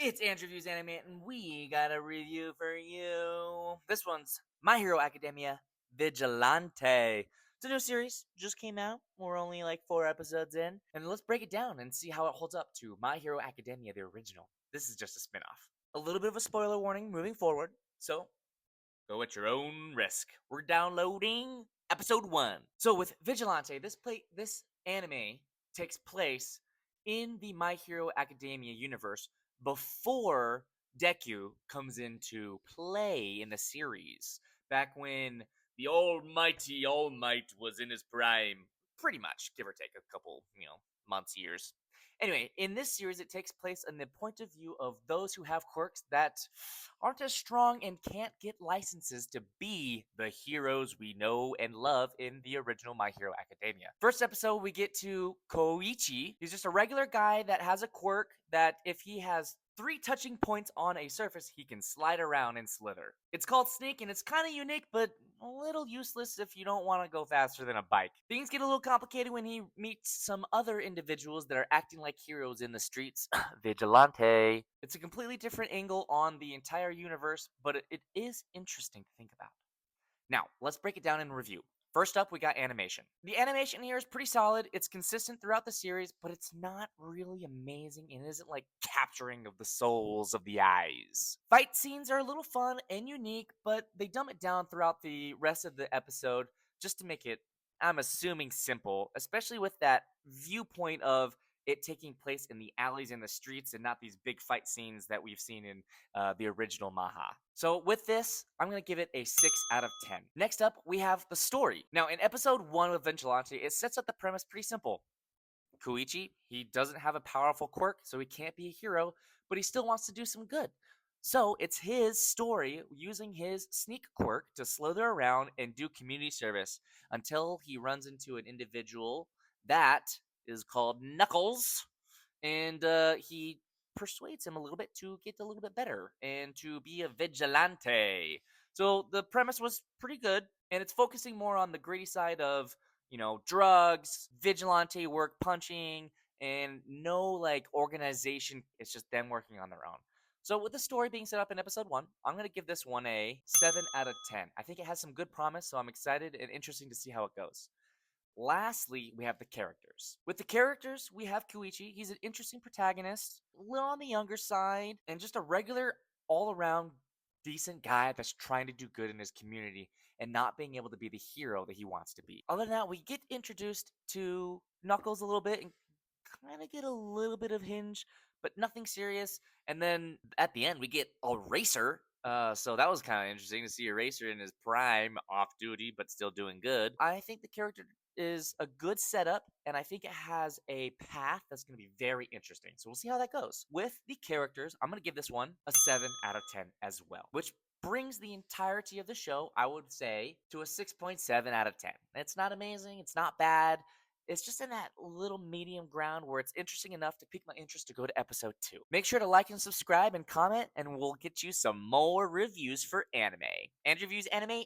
It's Andrew Views Anime, and we got a review for you. This one's My Hero Academia Vigilante. It's a new series, just came out. We're only like 4 episodes in, and let's break it down and see how it holds up to My Hero Academia, the original. This is just a spin off. A little bit of a spoiler warning moving forward, so go at your own risk. We're downloading episode 1. So with Vigilante, this anime takes place in the My Hero Academia universe before Deku comes into play in the series. Back when the almighty All Might was in his prime, pretty much, give or take a couple, months, years. Anyway, in this series, it takes place in the point of view of those who have quirks that aren't as strong and can't get licenses to be the heroes we know and love in the original My Hero Academia. First episode, we get to Koichi. He's just a regular guy that has a quirk that if he has 3 touching points on a surface, he can slide around and slither. It's called Sneak, and it's kind of unique, but a little useless if you don't want to go faster than a bike. Things get a little complicated when he meets some other individuals that are acting like heroes in the streets. Vigilante. It's a completely different angle on the entire universe, but it is interesting to think about. Now, let's break it down and review. First up, we got animation. The animation here is pretty solid. It's consistent throughout the series, but it's not really amazing and isn't like capturing of the souls of the eyes. Fight scenes are a little fun and unique, but they dumb it down throughout the rest of the episode just to make it, I'm assuming, simple, especially with that viewpoint of it taking place in the alleys and the streets and not these big fight scenes that we've seen in the original Maha. So with this, I'm going to give it a 6 out of 10. Next up, we have the story. Now, in episode 1 of Vigilante, it sets up the premise pretty simple. Koichi, he doesn't have a powerful quirk, so he can't be a hero, but he still wants to do some good. So it's his story using his sneak quirk to slither around and do community service until he runs into an individual that is called Knuckles, and he persuades him a little bit to get a little bit better and to be a vigilante. So the premise was pretty good, and it's focusing more on the gritty side of drugs, vigilante work, punching, and no like organization. It's just them working on their own. So with the story being set up in episode 1, I'm going to give this one a 7 out of 10. I think it has some good promise, so I'm excited and interesting to see how it goes. Lastly, we have the characters. With the characters, we have Koichi. He's an interesting protagonist, a little on the younger side, and just a regular, all around decent guy that's trying to do good in his community and not being able to be the hero that he wants to be. Other than that, we get introduced to Knuckles a little bit and kind of get a little bit of Hinge, but nothing serious. And then at the end, we get a racer. So that was kind of interesting to see a racer in his prime, off duty, but still doing good. I think the character is a good setup, and I think it has a path that's going to be very interesting. So we'll see how that goes. With the characters, I'm going to give this one a 7 out of 10 as well, which brings the entirety of the show, I would say, to a 6.7 out of 10. It's not amazing, it's not bad. It's just in that little medium ground where it's interesting enough to pique my interest to go to episode 2. Make sure to like and subscribe and comment, and we'll get you some more reviews for anime. Andrew Views Anime